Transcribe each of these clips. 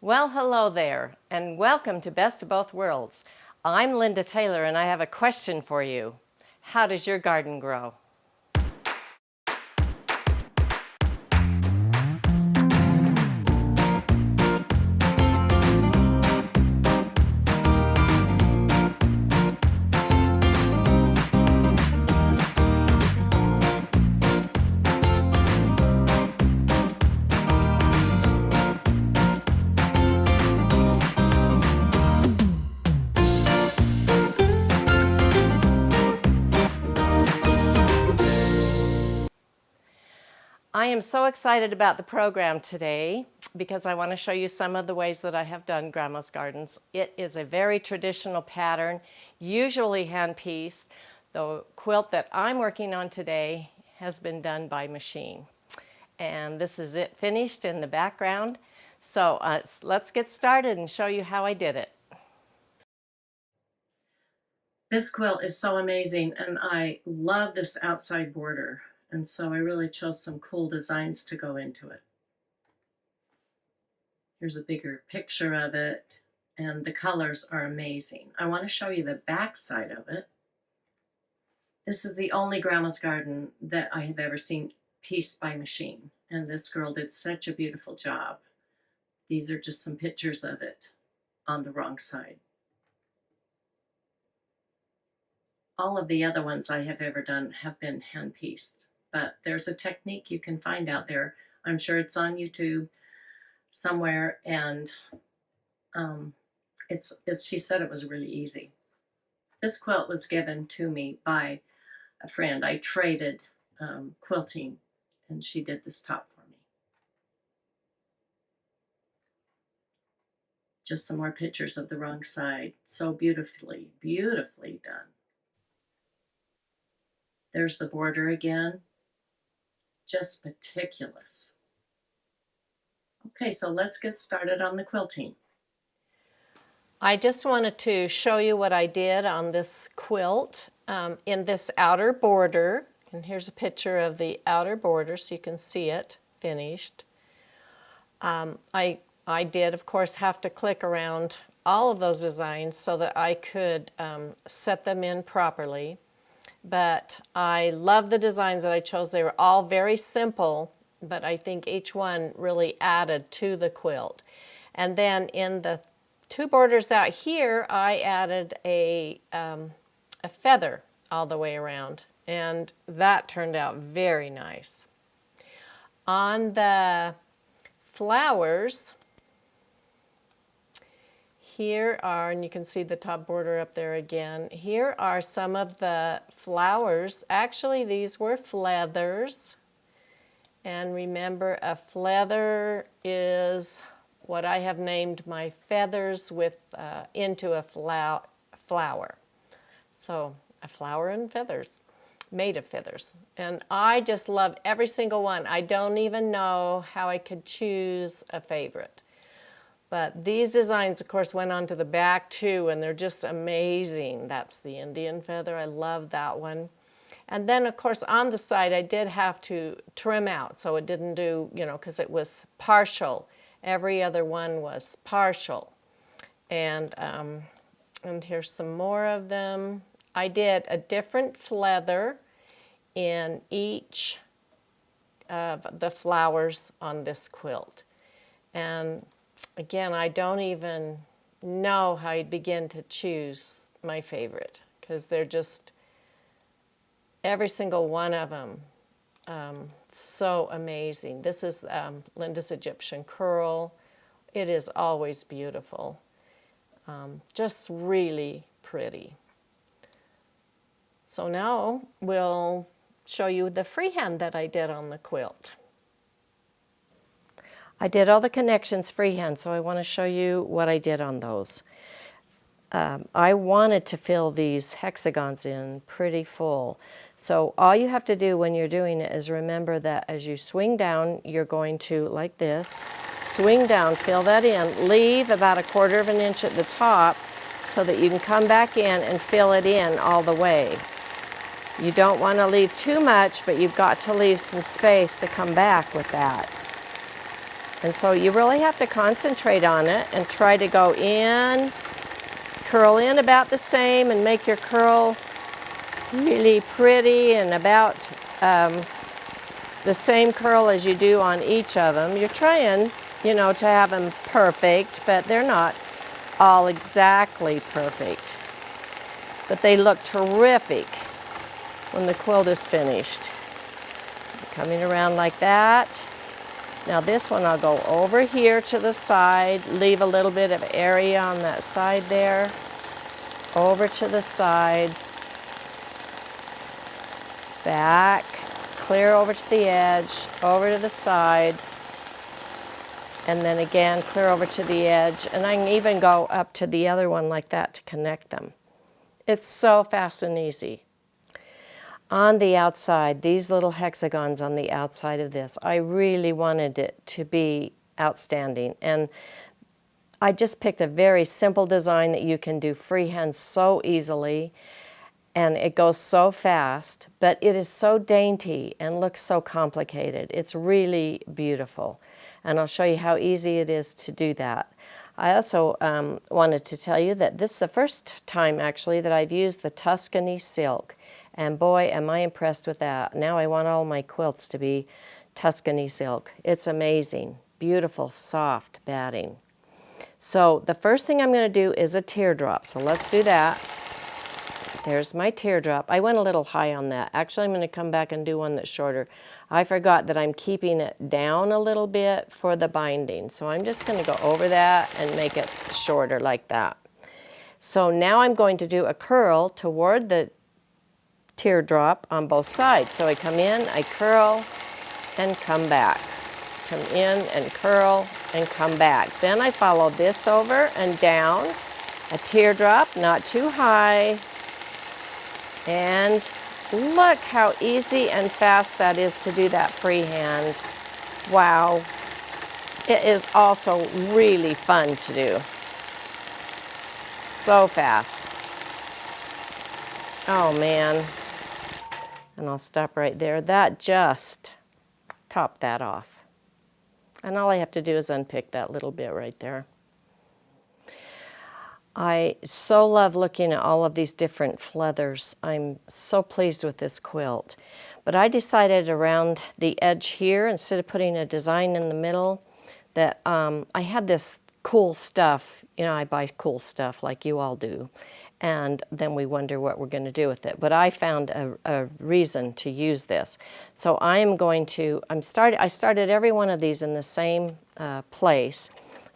Well, hello there, and welcome to Best of Both Worlds. I'm Linda Taylor, and I have a question for you. How does your garden grow? I am so excited about the program today because I want to show you some of the ways that I have done Grandma's Gardens. It is a very traditional pattern, usually hand-pieced. The quilt that I'm working on today has been done by machine. And this is it finished in the background. So let's get started and show you how I did it. This quilt is so amazing, and I love this outside border. And so I really chose some cool designs to go into it. Here's a bigger picture of it, and the colors are amazing. I want to show you the back side of it. This is the only Grandma's Garden that I have ever seen pieced by machine, and this girl did such a beautiful job. These are just some pictures of it on the wrong side. All of the other ones I have ever done have been hand-pieced, but there's a technique you can find out there. I'm sure it's on YouTube somewhere, and she said it was really easy. This quilt was given to me by a friend. I traded quilting, and she did this top for me. Just some more pictures of the wrong side. So beautifully, beautifully done. There's the border again. Just meticulous. Okay, so let's get started on the quilting. I just wanted to show you what I did on this quilt in this outer border. And here's a picture of the outer border so you can see it finished. I did, of course, have to click around all of those designs so that I could set them in properly. But I love the designs that I chose. They were all very simple, but I think each one really added to the quilt. And then in the two borders out here, I added a feather all the way around, and that turned out very nice. On the flowers, here are, and you can see the top border up there again, here are some of the flowers. Actually, these were feathers. And remember, a feather is what I have named my feathers with into a flower. So a flower and feathers, made of feathers. And I just love every single one. I don't even know how I could choose a favorite. But these designs, of course, went onto the back too, and they're just amazing. That's the Indian feather. I love that one. And then, of course, on the side, I did have to trim out, so it didn't do, because it was partial. Every other one was partial. And here's some more of them. I did a different feather in each of the flowers on this quilt. And again, I don't even know how I'd begin to choose my favorite, because they're just, every single one of them, so amazing. This is Linda's Egyptian curl. It is always beautiful. Just really pretty. So now we'll show you the freehand that I did on the quilt. I did all the connections freehand, so I want to show you what I did on those. I wanted to fill these hexagons in pretty full. So all you have to do when you're doing it is remember that as you swing down, you're going to, like this, swing down, fill that in, leave about 1/4 of an inch at the top so that you can come back in and fill it in all the way. You don't want to leave too much, but you've got to leave some space to come back with that. And so you really have to concentrate on it and try to go in, curl in about the same, and make your curl really pretty and about the same curl as you do on each of them. You're trying, you know, to have them perfect, but they're not all exactly perfect. But they look terrific when the quilt is finished. Coming around like that. Now this one I'll go over here to the side, leave a little bit of area on that side there, over to the side, back, clear over to the edge, over to the side, and then again clear over to the edge, and I can even go up to the other one like that to connect them. It's so fast and easy. On the outside, these little hexagons on the outside of this, I really wanted it to be outstanding, and I just picked a very simple design that you can do freehand so easily, and it goes so fast, but it is so dainty and looks so complicated. It's really beautiful, and I'll show you how easy it is to do that. I also wanted to tell you that this is the first time actually that I've used the Tuscany silk. And boy, am I impressed with that. Now I want all my quilts to be Tuscany silk. It's amazing. Beautiful, soft batting. So the first thing I'm going to do is a teardrop. So let's do that. There's my teardrop. I went a little high on that. Actually, I'm going to come back and do one that's shorter. I forgot that I'm keeping it down a little bit for the binding. So I'm just going to go over that and make it shorter like that. So now I'm going to do a curl toward the teardrop on both sides. So I come in, I curl, and come back. Come in and curl and come back. Then I follow this over and down, a teardrop, not too high, and look how easy and fast that is to do that freehand. Wow. It is also really fun to do. So fast. Oh man. And I'll stop right there. That just topped that off. And all I have to do is unpick that little bit right there. I so love looking at all of these different feathers. I'm so pleased with this quilt. But I decided around the edge here, instead of putting a design in the middle, that I had this cool stuff. You know, I buy cool stuff like you all do. And then we wonder what we're going to do with it. But I found a reason to use this. So I am going to, I started every one of these in the same place,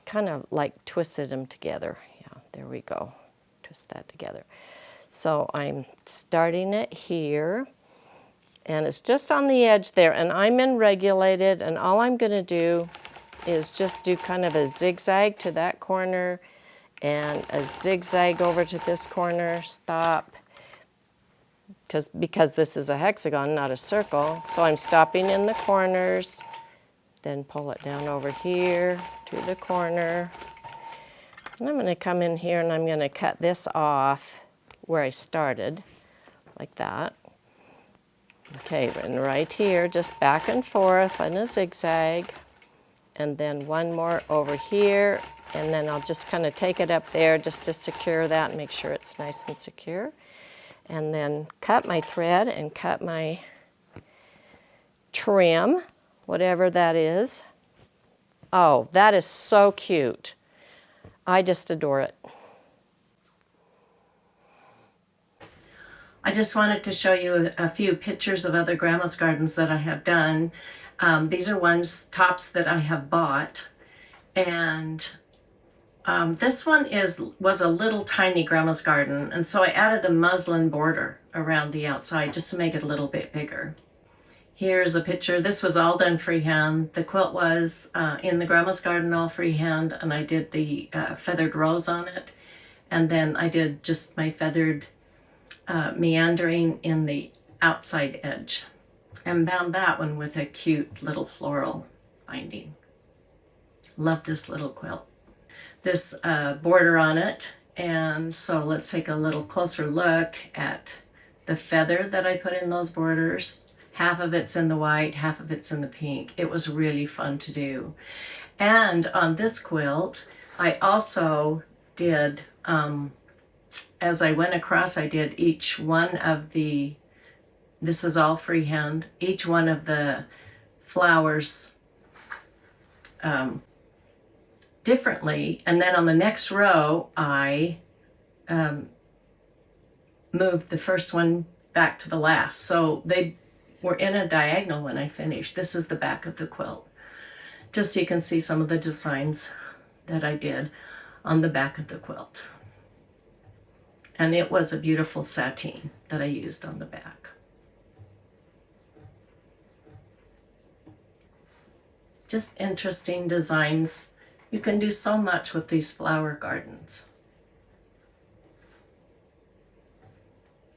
kind of like twisted them together. Yeah, there we go, twist that together. So I'm starting it here, and it's just on the edge there, and I'm in regulated, and all I'm going to do is just do kind of a zigzag to that corner, and a zigzag over to this corner, stop, because this is a hexagon, not a circle. So I'm stopping in the corners, then pull it down over here to the corner. And I'm going to come in here and I'm going to cut this off where I started, like that. Okay, and right here, just back and forth in a zigzag. And then one more over here, and then I'll just kind of take it up there just to secure that and make sure it's nice and secure. And then cut my thread and cut my trim, whatever that is. Oh, that is so cute. I just adore it. I just wanted to show you a few pictures of other grandma's gardens that I have done. These are tops that I have bought, and this one was a little tiny grandma's garden, and so I added a muslin border around the outside just to make it a little bit bigger. Here's a picture. This was all done freehand. The quilt was in the grandma's garden all freehand, and I did the feathered rose on it, and then I did just my feathered meandering in the outside edge, and bound that one with a cute little floral binding. Love this little quilt. This border on it, and so let's take a little closer look at the feather that I put in those borders. Half of it's in the white, half of it's in the pink. It was really fun to do. And on this quilt, I also did, as I went across, I did each one of the, this is all freehand, each one of the flowers differently. And then on the next row, I moved the first one back to the last. So they were in a diagonal when I finished. This is the back of the quilt. Just so you can see some of the designs that I did on the back of the quilt. And it was a beautiful sateen that I used on the back. Just interesting designs. You can do so much with these flower gardens.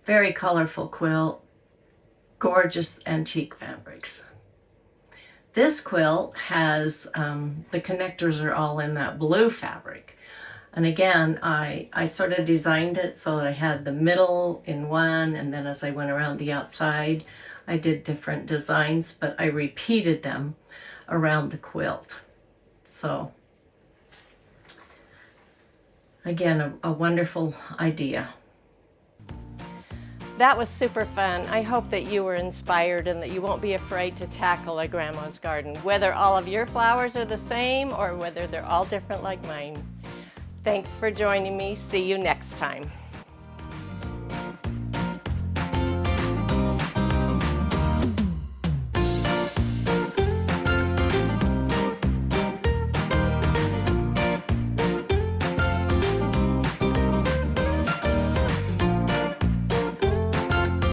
Very colorful quilt, gorgeous antique fabrics. This quilt has, the connectors are all in that blue fabric. And again, I sort of designed it so that I had the middle in one, and then as I went around the outside, I did different designs, but I repeated them around the quilt. So, again, a wonderful idea. That was super fun. I hope that you were inspired and that you won't be afraid to tackle a grandma's garden, whether all of your flowers are the same or whether they're all different like mine. Thanks for joining me. See you next time.